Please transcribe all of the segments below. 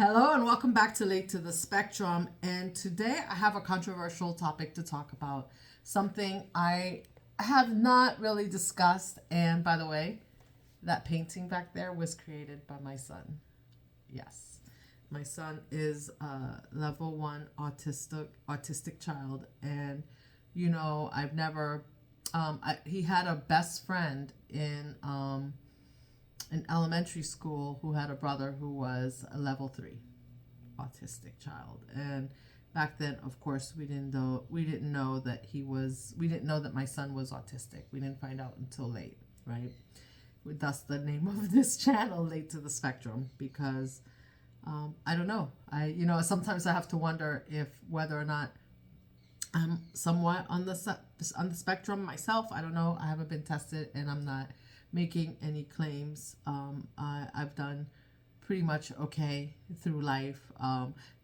Hello and welcome back to Late to the Spectrum. And today I have a controversial topic to talk about. Something I have not really discussed. And by the way, that painting back there was created by my son. Yes. My son is a level 1 autistic child. And, I've never, he had a best friend in elementary school who had a brother who was a level 3 autistic child. And back then, of course, we didn't know that my son was autistic. We didn't find out until late, right? Thus the name of this channel, Late to the Spectrum, because I don't know. Sometimes I have to wonder if whether or not I'm somewhat on the spectrum myself. I don't know. I haven't been tested, and I'm not making any claims. I've done pretty much okay through life.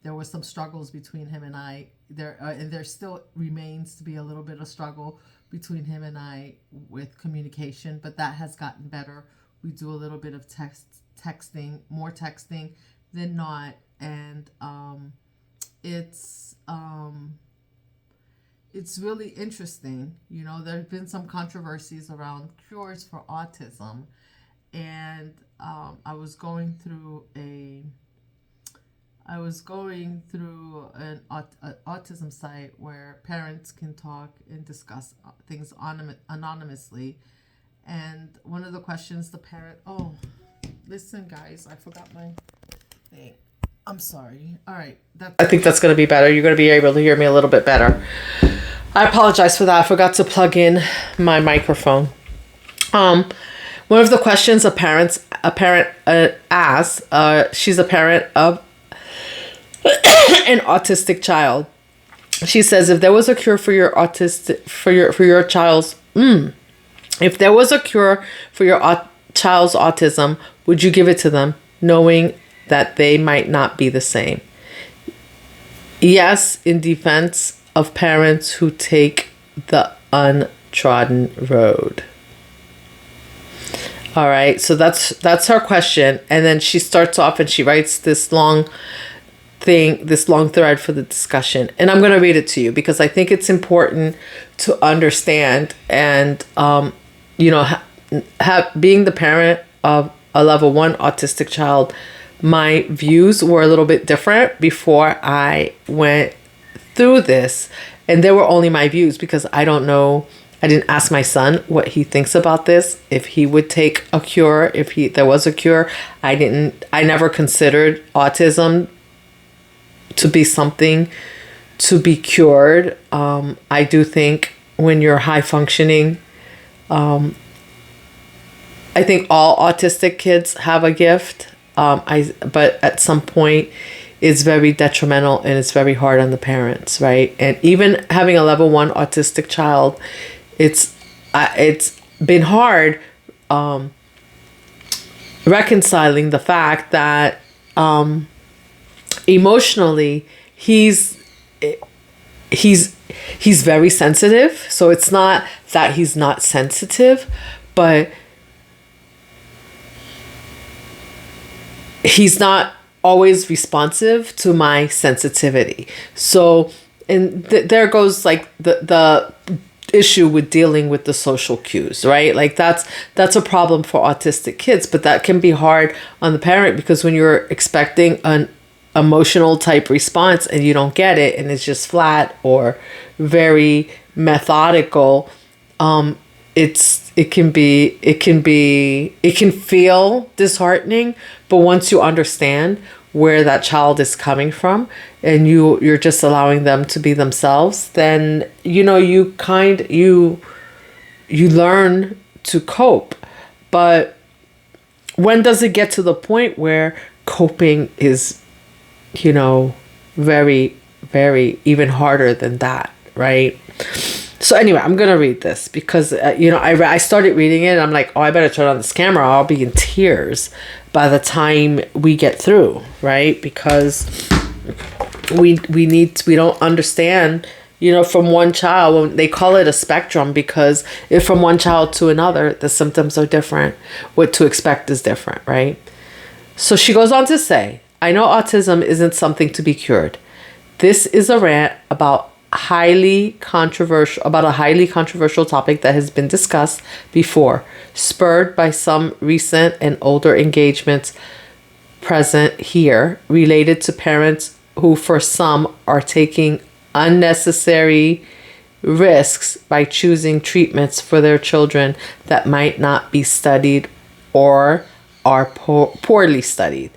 There were some struggles between him and I. There still remains to be a little bit of struggle between him and I with communication, but that has gotten better. We do a little bit of texting, more texting than not, and it's really interesting. There have been some controversies around cures for autism, and I was going through an autism site where parents can talk and discuss things anonymously. And one of the questions the parent, listen guys, I forgot my thing. I'm sorry. All right. I think that's going to be better. You're going to be able to hear me a little bit better. I apologize for that. I forgot to plug in my microphone. One of the questions a parent asks, she's a parent of an autistic child. She says, if there was a cure for your child's child's autism, would you give it to them, knowing that they might not be the same? Yes, in defense of parents who take the untrodden road. All right, so that's her question. And then she starts off and she writes this long thread for the discussion. And I'm going to read it to you because I think it's important to understand. And, being the parent of a level 1 autistic child, my views were a little bit different before I went through this, and they were only my views because I don't know. I didn't ask my son what he thinks about this, if he would take a cure, there was a cure. I never considered autism to be something to be cured. I do think when you're high functioning, I think all autistic kids have a gift. But at some point, it's very detrimental and it's very hard on the parents, right? And even having a level 1 autistic child, it's been hard reconciling the fact that emotionally he's very sensitive. So it's not that he's not sensitive, but he's not always responsive to my sensitivity. So, and there goes like the issue with dealing with the social cues, right? Like that's a problem for autistic kids, but that can be hard on the parent because when you're expecting an emotional type response and you don't get it and it's just flat or very methodical, it can feel disheartening, but once you understand where that child is coming from and you're just allowing them to be themselves, then you learn to cope. But when does it get to the point where coping is very, very even harder than that, right? So anyway, I'm going to read this because, I started reading it and I'm like, I better turn on this camera. I'll be in tears by the time we get through, right? Because we don't understand, from one child, they call it a spectrum because if from one child to another, the symptoms are different. What to expect is different, right? So she goes on to say, I know autism isn't something to be cured. This is a rant about a highly controversial topic that has been discussed before, spurred by some recent and older engagements present here related to parents who, for some, are taking unnecessary risks by choosing treatments for their children that might not be studied or are poorly studied.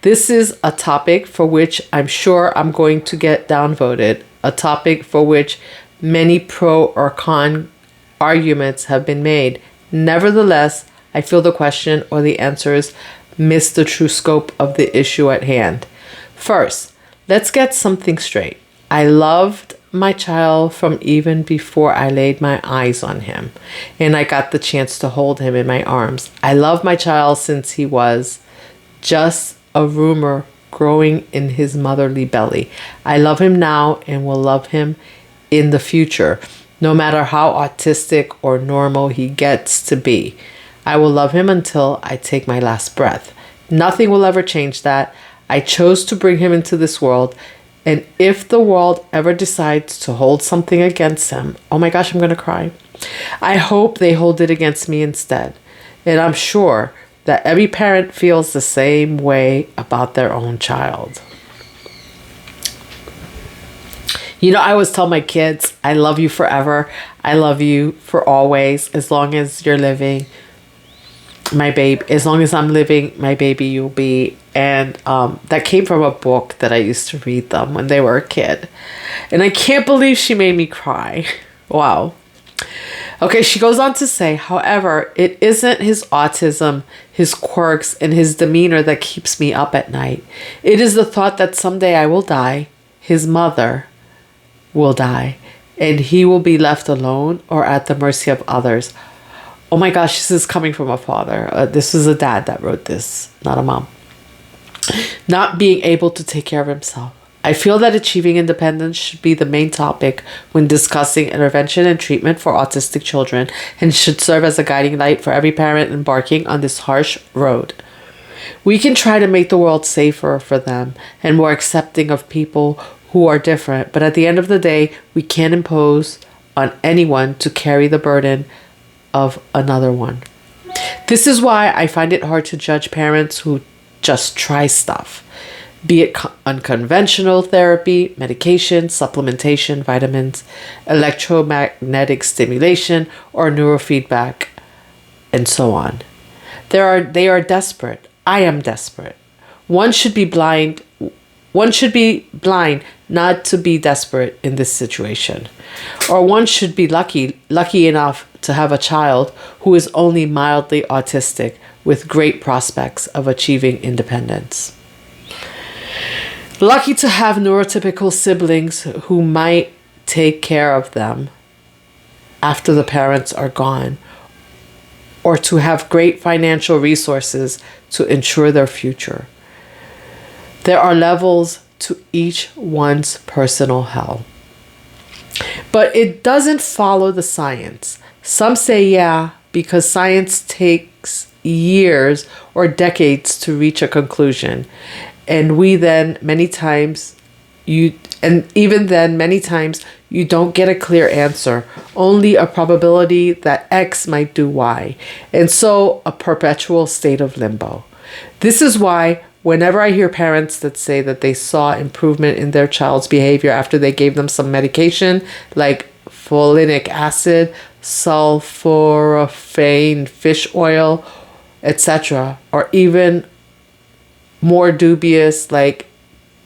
This is a topic for which I'm sure I'm going to get downvoted, a topic for which many pro or con arguments have been made. Nevertheless, I feel the question or the answers miss the true scope of the issue at hand. First, let's get something straight. I loved my child from even before I laid my eyes on him and I got the chance to hold him in my arms. I loved my child since he was just a rumor growing in his motherly belly. I love him now and will love him in the future, no matter how autistic or normal he gets to be. I will love him until I take my last breath. Nothing will ever change that. I chose to bring him into this world, and if the world ever decides to hold something against him, oh my gosh, I'm going to cry. I hope they hold it against me instead. And I'm sure that every parent feels the same way about their own child. You know, I always tell my kids, I love you forever. I love you for always, as long as you're living. My babe, as long as I'm living, my baby you'll be. And that came from a book that I used to read them when they were a kid. And I can't believe she made me cry. Wow. Okay, she goes on to say, however, it isn't his autism, his quirks, and his demeanor that keeps me up at night. It is the thought that someday I will die, his mother will die, and he will be left alone or at the mercy of others. Oh my gosh, this is coming from a father. This is a dad that wrote this, not a mom. Not being able to take care of himself. I feel that achieving independence should be the main topic when discussing intervention and treatment for autistic children and should serve as a guiding light for every parent embarking on this harsh road. We can try to make the world safer for them and more accepting of people who are different, but at the end of the day, we can't impose on anyone to carry the burden of another one. This is why I find it hard to judge parents who just try stuff, be it unconventional therapy, medication, supplementation, vitamins, electromagnetic stimulation, or neurofeedback, and so on. They are desperate. I am desperate. One should be blind not to be desperate in this situation. Or one should be lucky enough to have a child who is only mildly autistic with great prospects of achieving independence. Lucky to have neurotypical siblings who might take care of them after the parents are gone, or to have great financial resources to ensure their future. There are levels to each one's personal hell. But it doesn't follow the science. Some say yeah, because science takes years or decades to reach a conclusion. And many times you don't get a clear answer, only a probability that X might do Y. And so a perpetual state of limbo. This is why whenever I hear parents that say that they saw improvement in their child's behavior after they gave them some medication like folinic acid, sulforaphane fish oil, etc., or even more dubious like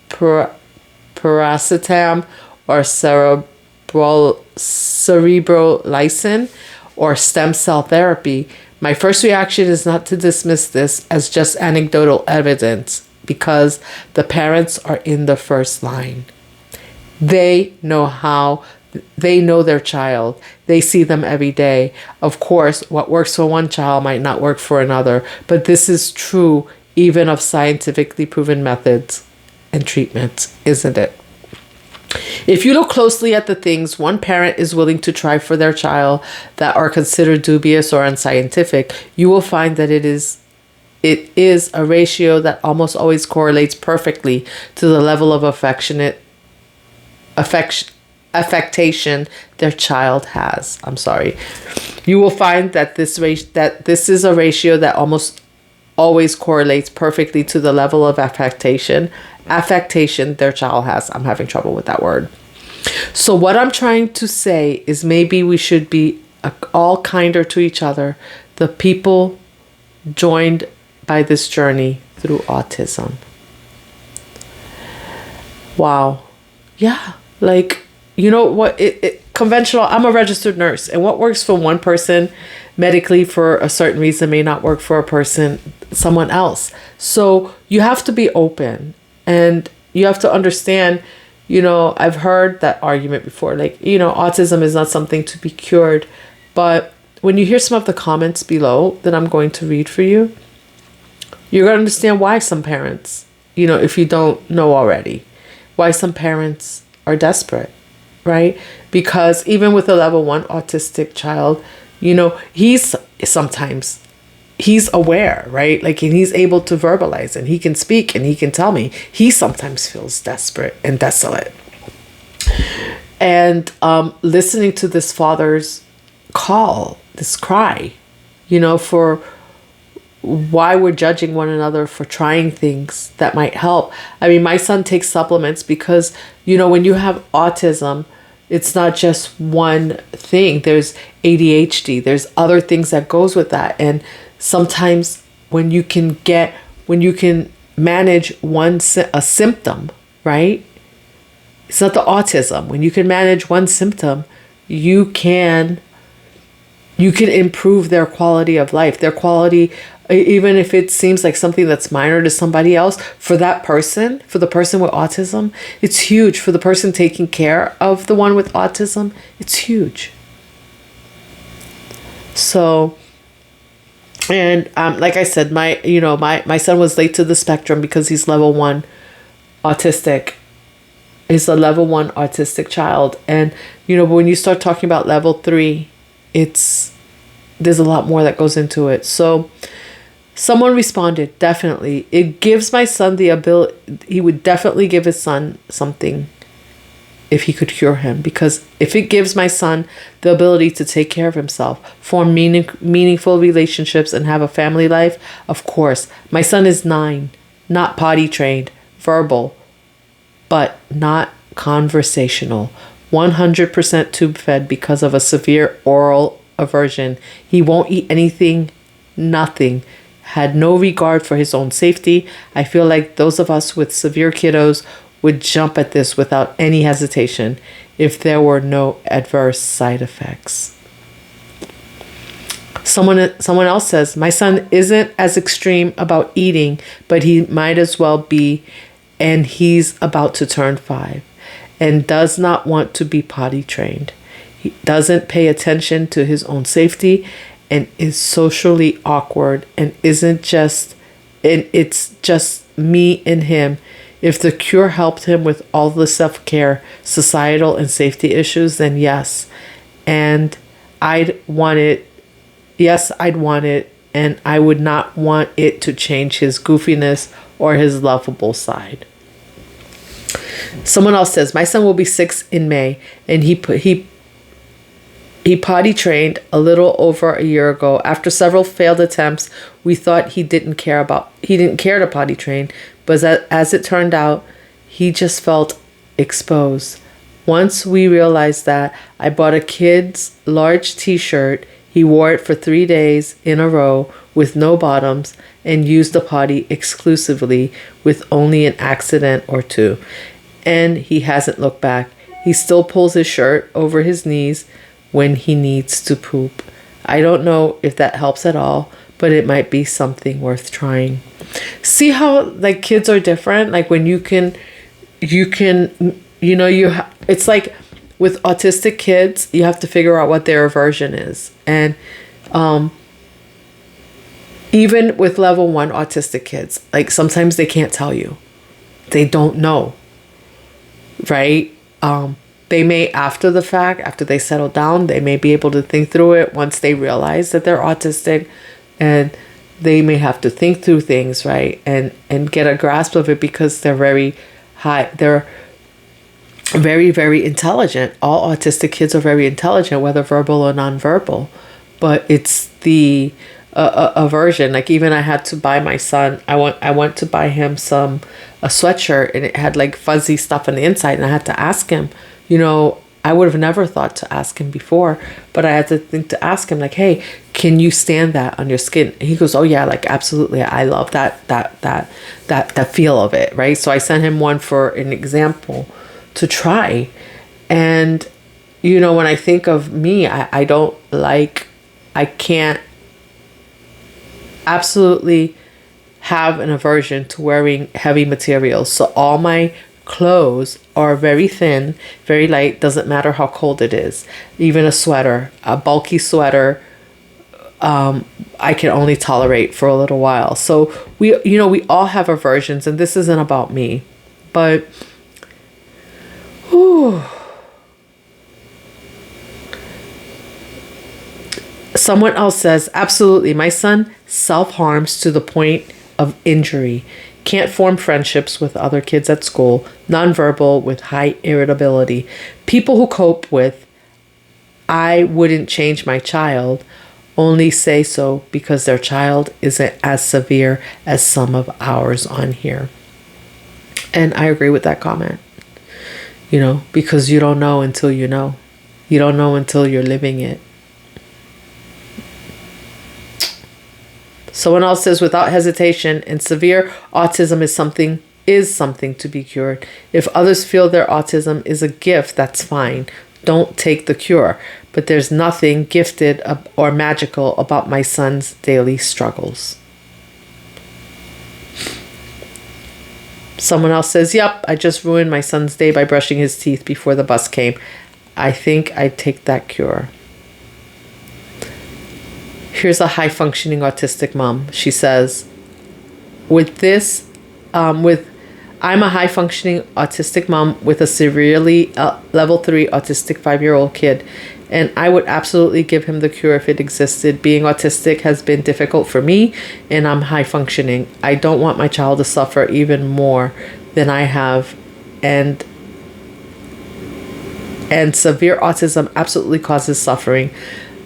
paracetam or cerebrolysin or stem cell therapy, my first reaction is not to dismiss this as just anecdotal evidence because the parents are in the first line. They know their child. They see them every day. Of course, what works for one child might not work for another, but this is true even of scientifically proven methods and treatments, isn't it? If you look closely at the things one parent is willing to try for their child that are considered dubious or unscientific, you will find that it is it is a ratio that almost always correlates perfectly to the level of affectation their child has. I'm sorry. You will find that this is a ratio that almost always correlates perfectly to the level of affectation their child has. I'm having trouble with that word. So what I'm trying to say is maybe we should be all kinder to each other, the people joined by this journey through autism. Wow. Yeah. Like, you know what, conventional, I'm a registered nurse, and what works for one person medically for a certain reason may not work for someone else. So you have to be open, and you have to understand, I've heard that argument before, like, autism is not something to be cured. But when you hear some of the comments below that I'm going to read for you, you're going to understand why some parents, if you don't know already, why some parents are desperate, right? Because even with a level 1 autistic child, he's aware, right? Like, and he's able to verbalize, and he can speak, and he can tell me he sometimes feels desperate and desolate. And listening to this father's call, this cry, for why we're judging one another for trying things that might help. I mean, my son takes supplements because, when you have autism, it's not just one thing. There's ADHD, there's other things that goes with that. And sometimes when you can manage a symptom, right? It's not the autism. When you can manage one symptom, you can improve their quality of life. Their quality, even if it seems like something that's minor to somebody else, for the person with autism, it's huge. For the person taking care of the one with autism, it's huge. So, and like I said, my son was late to the spectrum because he's level 1 autistic. He's a level 1 autistic child. And, but when you start talking about level 3, there's a lot more that goes into it. So someone responded, definitely. It gives my son the ability, he would definitely give his son something if he could cure him. Because if it gives my son the ability to take care of himself, form meaningful relationships, and have a family life, of course. My son is 9, not potty trained, verbal, but not conversational. 100% tube fed because of a severe oral aversion. He won't eat anything, nothing. Had no regard for his own safety. I feel like those of us with severe kiddos would jump at this without any hesitation if there were no adverse side effects. Someone else says, my son isn't as extreme about eating, but he might as well be, and he's about to turn 5 and does not want to be potty trained. He doesn't pay attention to his own safety and is socially awkward, and it's just me and him. If the cure helped him with all the self-care, societal, and safety issues, then yes. And I'd want it. Yes, I'd want it. And I would not want it to change his goofiness or his lovable side. Someone else says, my son will be 6 in May, and he potty trained a little over a year ago. After several failed attempts, we thought he didn't care to potty train, but as it turned out, he just felt exposed. Once we realized that, I bought a kid's large t-shirt. He wore it for 3 days in a row with no bottoms and used the potty exclusively with only an accident or two. And he hasn't looked back. He still pulls his shirt over his knees when he needs to poop. I don't know if that helps at all, but it might be something worth trying. See how like kids are different? Like when it's like with autistic kids, you have to figure out what their aversion is. And even with level 1 autistic kids, like sometimes they can't tell you. They don't know. Right? They may, after the fact, after they settle down, they may be able to think through it once they realize that they're autistic. And they may have to think through things, right, and get a grasp of it, because they're very high, they're very, very intelligent. All autistic kids are very intelligent, whether verbal or nonverbal, but it's the aversion. Like, even I had to buy my son, I went to buy him a sweatshirt, and it had like fuzzy stuff on the inside, and I had to ask him, you know, I would have never thought to ask him before, but I had to think to ask him, like, hey, can you stand that on your skin? And he goes, oh yeah, like, absolutely, I love that feel of it, right? So I sent him one for an example to try. And you know, when I think of me, I don't like, I can't absolutely have an aversion to wearing heavy materials. So all my clothes are very thin, very light, doesn't matter how cold it is. Even a sweater, a bulky sweater, I can only tolerate for a little while. So we all have aversions, and this isn't about me, but whew. Someone else says, absolutely, my son self-harms to the point of injury. Can't form friendships with other kids at school. Nonverbal with high irritability. People who cope with, I wouldn't change my child, only say so because their child isn't as severe as some of ours on here. And I agree with that comment. You know, because you don't know until you know. You don't know until you're living it. Someone else says, without hesitation, and severe autism is something to be cured. If others feel their autism is a gift, that's fine. Don't take the cure. But there's nothing gifted or magical about my son's daily struggles. Someone else says, yep, I just ruined my son's day by brushing his teeth before the bus came. I think I'd take that cure. Here's a high-functioning autistic mom. She says, I'm a high-functioning autistic mom with a severely level 3 autistic 5-year-old kid, and I would absolutely give him the cure if it existed. Being autistic has been difficult for me, and I'm high-functioning. I don't want my child to suffer even more than I have, and severe autism absolutely causes suffering.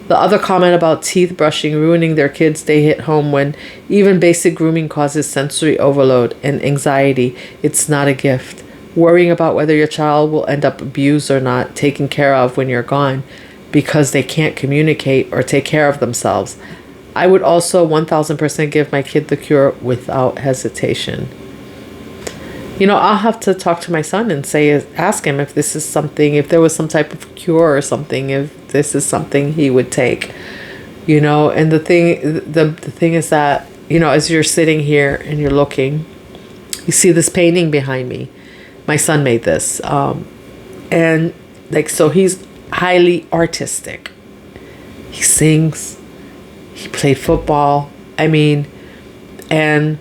The other comment about teeth brushing ruining their kids' day hit home when even basic grooming causes sensory overload and anxiety. It's not a gift. Worrying about whether your child will end up abused or not taken care of when you're gone because they can't communicate or take care of themselves. I would also 1000% give my kid the cure without hesitation. You know, I'll have to talk to my son and ask him if this is something, if there was some type of cure or something, if this is something he would take, you know. And the thing is that, you know, as you're sitting here and you're looking, you see this painting behind me. My son made this. And like, so he's highly artistic. He sings, he played football. I mean, and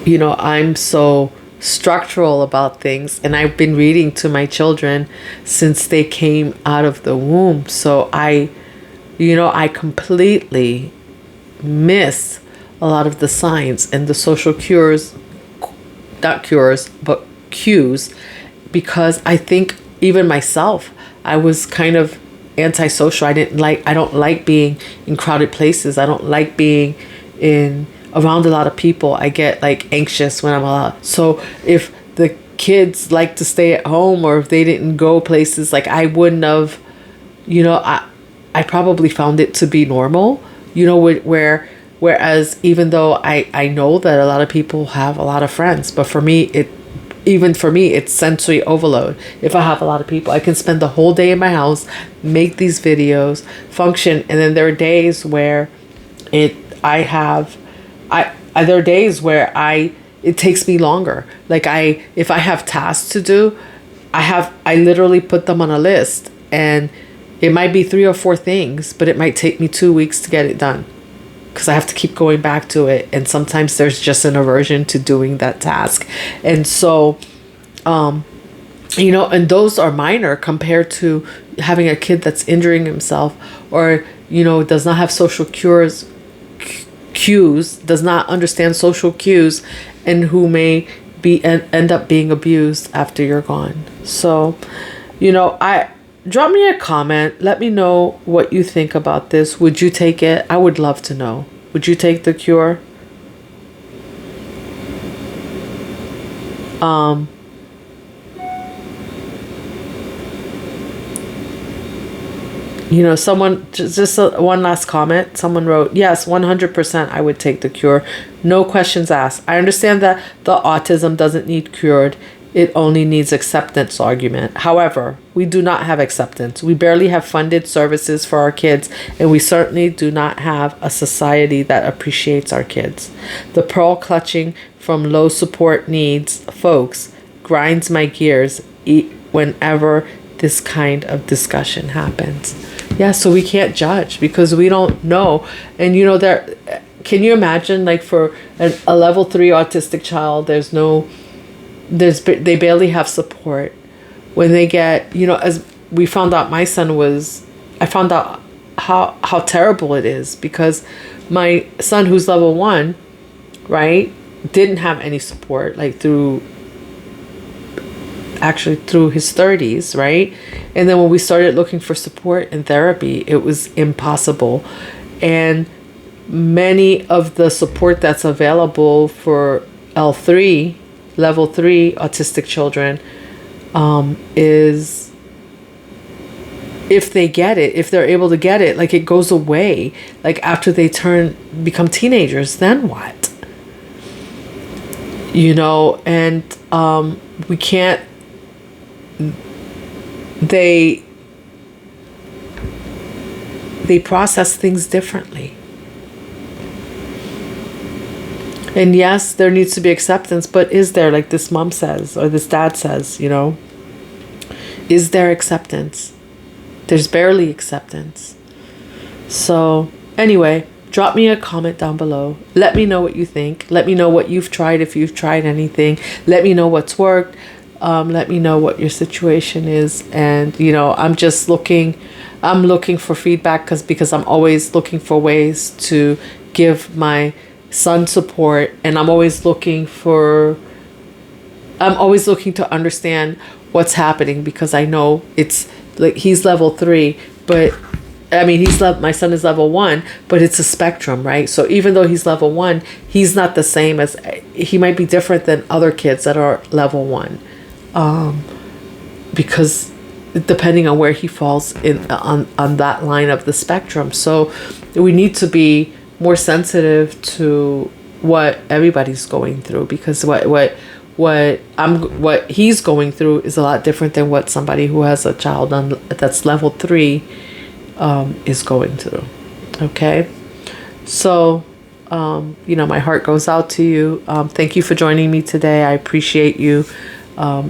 you know, I'm so structural about things, and I've been reading to my children since they came out of the womb. So I completely miss a lot of the signs and the social cues, because I think even myself, I was kind of antisocial. I don't like being in crowded places. I don't like being around a lot of people. I get like anxious when I'm allowed. So if the kids like to stay at home, or if they didn't go places, like I wouldn't have, you know, I probably found it to be normal, you know, whereas even though I know that a lot of people have a lot of friends, but for me, it's sensory overload. If I have a lot of people, I can spend the whole day in my house, make these videos, function, and then there are days where there are days where it takes me longer. Like if I have tasks to do, I literally put them on a list, and it might be 3 or 4 things, but it might take me 2 weeks to get it done, because I have to keep going back to it. And sometimes there's just an aversion to doing that task. And so, you know, and those are minor compared to having a kid that's injuring himself, or, you know, does not have social cues, does not understand social cues, and who may be end up being abused after you're gone. So, I drop me a comment. Let me know what you think about this. Would you take it? I would love to know. Would you take the cure? Someone just one last comment. Someone wrote, "Yes, 100%. I would take the cure. No questions asked. I understand that the autism doesn't need cured. It only needs acceptance argument. However, we do not have acceptance. We barely have funded services for our kids, and we certainly do not have a society that appreciates our kids. The pearl clutching from low support needs folks grinds my gears whenever this kind of discussion happens." Yeah, so we can't judge because we don't know. And can you imagine, like, for a level 3 autistic child, they barely have support. When they get, as we found out, I found out how terrible it is, because my son, who's level 1, right, didn't have any support, like through his 30s, right? And then when we started looking for support and therapy, it was impossible. And many of the support that's available for L3, level 3 autistic children, is, if they're able to get it, like, it goes away. Like, after they become teenagers, then what? And we can't, they process things differently. And yes, there needs to be acceptance, but is there, like this mom says, or this dad says, is there acceptance? There's barely acceptance. So anyway, drop me a comment down below. Let me know what you think. Let me know what you've tried, if you've tried anything. Let me know what's worked. Let me know what your situation is. And, I'm looking for feedback because I'm always looking for ways to give my son support. And I'm always looking to understand what's happening, because I know it's like, he's level 3, but my son is level 1, but it's a spectrum, right? So even though he's level 1, he's not the same he might be different than other kids that are level 1. Because depending on where he falls on that line of the spectrum. So we need to be more sensitive to what everybody's going through, because what he's going through is a lot different than what somebody who has a child that's level 3 is going through. Okay, so my heart goes out to you. Thank you for joining me today. I appreciate you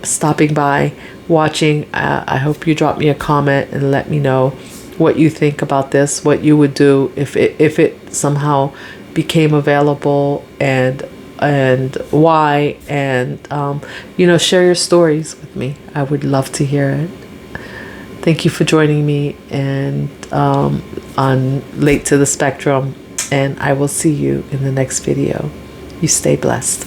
stopping by, watching. I hope you drop me a comment and let me know what you think about this, what you would do if it somehow became available, and why, and share your stories with me. I would love to hear it. Thank you for joining me and on Late to the Spectrum, and I will see you in the next video. You stay blessed.